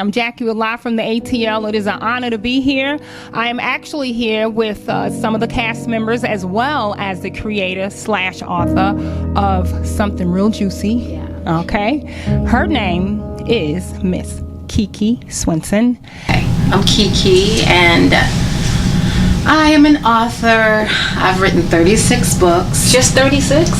I'm Jackie with Live from the ATL. It is an honor to be here. I am actually here with some of the cast members as well as the creator / author of Something Real Juicy. Yeah. Okay. Her name is Miss KIKi Swinson. I'm KIKi, and I am an author. I've written 36 books. Just 36?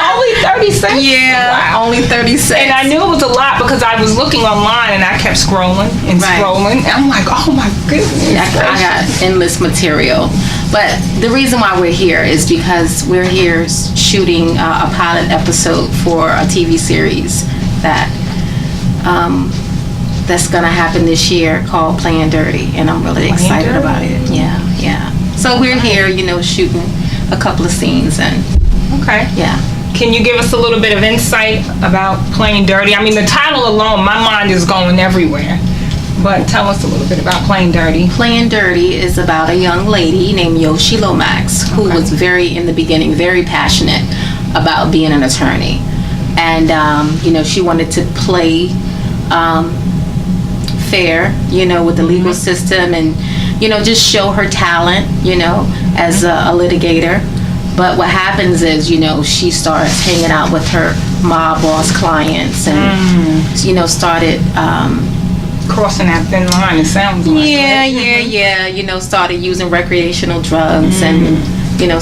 Only 36? Yeah, wow. Only 36. And I knew it was a lot because I was looking online and I kept scrolling and scrolling. And I'm like, oh my goodness. I got endless material. But the reason why we're here is because we're here shooting a pilot episode for a TV series that's gonna happen this year called Playing Dirty, and I'm really excited about it. Yeah. So we're here, shooting a couple of scenes and. Okay. Yeah. Can you give us a little bit of insight about Playing Dirty? I mean, the title alone, my mind is going everywhere. But tell us a little bit about Playing Dirty. Playing Dirty is about a young lady named Yoshi Lomax, who was in the beginning, very passionate about being an attorney. And, she wanted to play fair, with the legal system and, just show her talent, as a litigator. But what happens is, she starts hanging out with her mob boss clients and, started... crossing that thin line, it sounds like. Yeah. Started using recreational drugs and,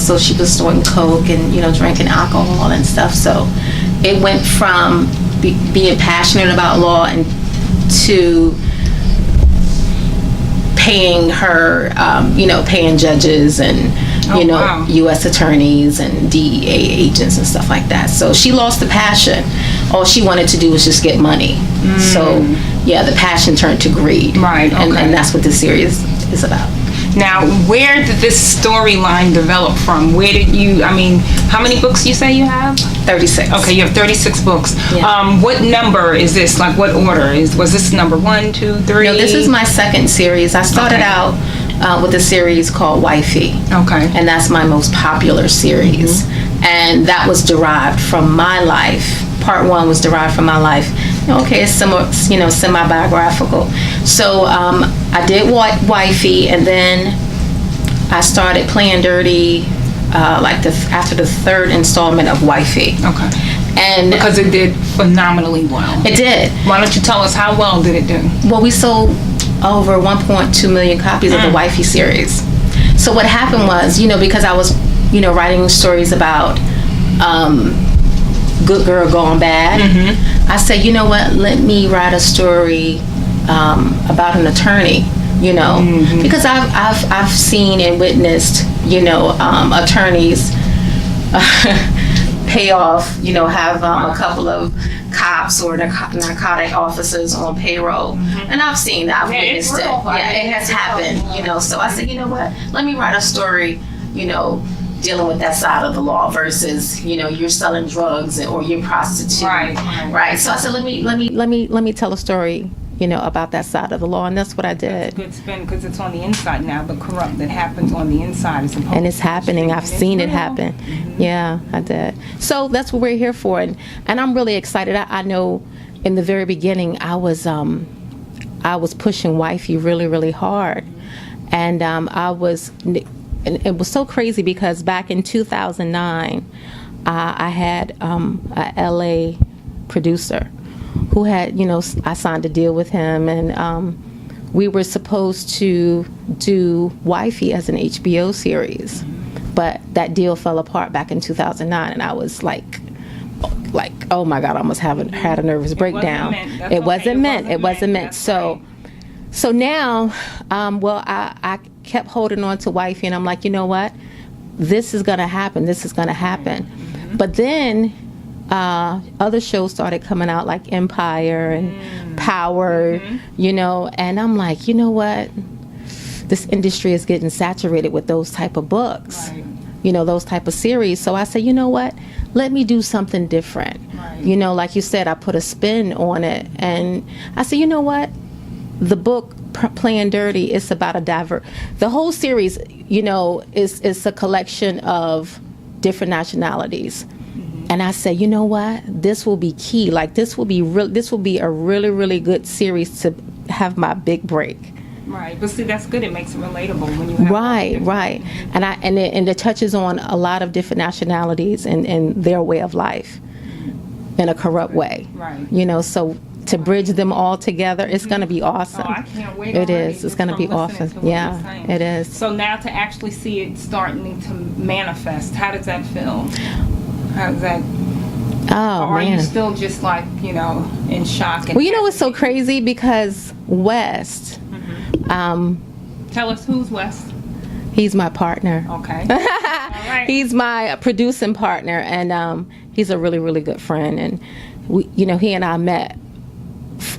so she was doing coke and, drinking alcohol and stuff. So it went from being passionate about law and to paying her, paying judges and, U.S. attorneys and DEA agents and stuff like that. So she lost the passion. All she wanted to do was just get money. So, the passion turned to greed. Right, okay. And that's what this series is about. Now, where did this storyline develop from? How many books you say you have? 36. Okay, you have 36 books. Yeah. What number is this? Like, what order? Was this number 1, 2, 3? No, this is my second series. I started out with a series called Wifey. Okay. And that's my most popular series. And that was derived from my life. Part 1 was derived from my life. Okay, it's similar, semi-biographical. So I did Wifey, and then I started Playing Dirty after the third installment of Wifey. Okay. And because it did phenomenally well. It did. Why don't you tell us how well did it do? Well, we sold over 1.2 million copies of the Wifey series. So what happened was, because I was, writing stories about good girl gone bad, I said, you know what, let me write a story about an attorney, because I've seen and witnessed, attorneys pay off, have a couple of cops or narcotic officers on payroll, and I've seen that, I've witnessed it. Yeah, it has happened, so I said, you know what, let me write a story, dealing with that side of the law versus, you're selling drugs or you're prostituting. Right. So I said, let me tell a story, about that side of the law, and that's what I did. That's a good spin because it's on the inside now. The corrupt that happens on the inside is and it's happening. I've seen it happen. Yeah, I did. So that's what we're here for, and I'm really excited. I know in the very beginning I was pushing Wifey really, really hard, and and it was so crazy because back in 2009, I had a LA producer who had, I signed a deal with him, and we were supposed to do Wifey as an HBO series, but that deal fell apart back in 2009, and I was like, oh my God, I almost had a nervous breakdown. It wasn't meant. So now, I kept holding on to Wifey, and I'm like, you know what? This is going to happen. But then other shows started coming out like Empire and Power, and I'm like, you know what? This industry is getting saturated with those type of books, those type of series. So I said, you know what? Let me do something different. Like you said, I put a spin on it, and I said, you know what? The book Playing Dirty is about the whole series, is a collection of different nationalities, And I said, you know what? This will be key. Like, this will be a really, really good series to have my big break. Right, but see, that's good. It makes it relatable when you have Right. And it touches on a lot of different nationalities and their way of life in a corrupt way. Right. You know, so to bridge them all together, it's going to be awesome. Oh, I can't wait. It is. It's going to be awesome. Yeah, it is. So now to actually see it starting to manifest, how does that feel? How does that? Oh, or man. are you still just like, you know, in shock? And well, you know what's so crazy? Because West, tell us who's West. He's my partner. Okay. All right. He's my producing partner, and he's a really, really good friend. And he and I met.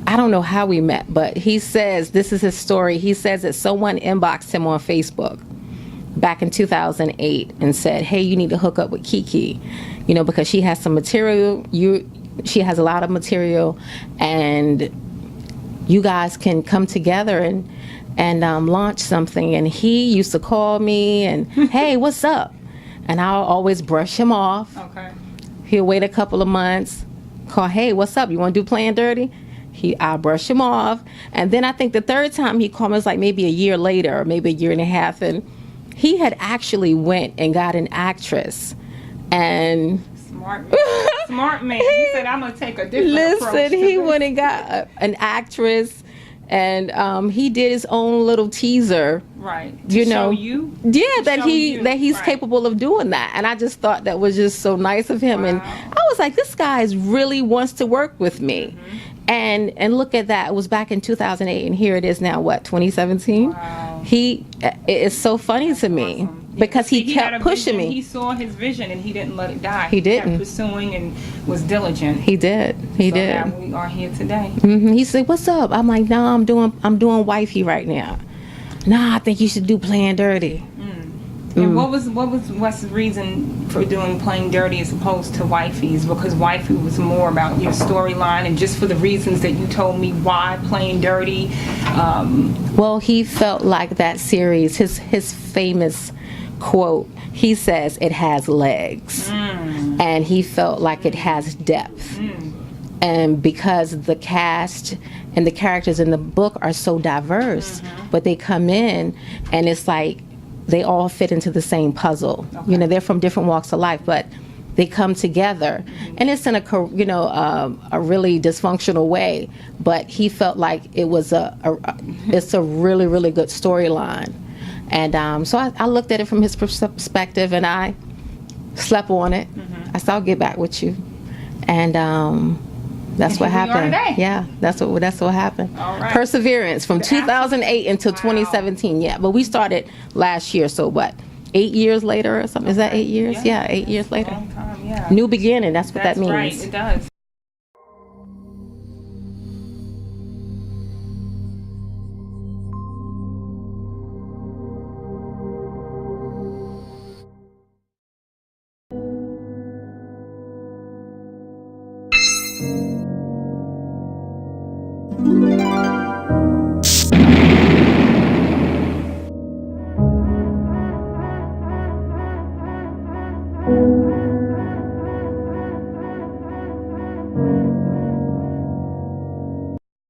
I don't know how we met, but he says, this is his story. He says that someone inboxed him on Facebook back in 2008 and said, hey, you need to hook up with KIKi, because she has some material. She has a lot of material, and you guys can come together and launch something. And he used to call me and, hey, what's up? And I'll always brush him off. Okay. He'll wait a couple of months, call, hey, what's up? You want to do Playing Dirty? I'll brush him off. And then I think the third time he called me was like maybe a year later, or maybe a year and a half. And he had actually went and got an actress. And smart man. He said, I'm going to take a different approach. Listen, he went and got an actress. And he did his own little teaser, right? Show you, that he's capable of doing that. And I just thought that was just so nice of him. Wow. And I was like, this guy really wants to work with me. Mm-hmm. And look at that. It was back in 2008, and here it is now. What, 2017? Wow. It's so funny to me. Awesome. Because he kept pushing me. He saw his vision and he didn't let it die. He didn't. Kept pursuing and was diligent. He did. He did. Now we are here today. Mm-hmm. He said, "What's up?" I'm like, "No, I'm doing wifey right now." "Nah, I think you should do Playing Dirty." And what's the reason for doing Playing Dirty as opposed to Wifey's? Because Wifey was more about your storyline, and just for the reasons that you told me, why Playing Dirty? Well, he felt like that series, his famous quote, he says it has legs. And he felt like it has depth. And because the cast and the characters in the book are so diverse, but they come in and it's like they all fit into the same puzzle. Okay. They're from different walks of life, but they come together, and it's in a really dysfunctional way. But he felt like it was it's a really, really good storyline, and so I looked at it from his perspective, and I slept on it. I said, I'll get back with you, and that's what happened. Yeah, that's what happened. All right. Perseverance from 2008 until 2017. Yeah, but we started last year. So what? 8 years later or something? Is that 8 years? Yeah, 8 years later. Long time, yeah. New beginning. That's what that means. Right. It does.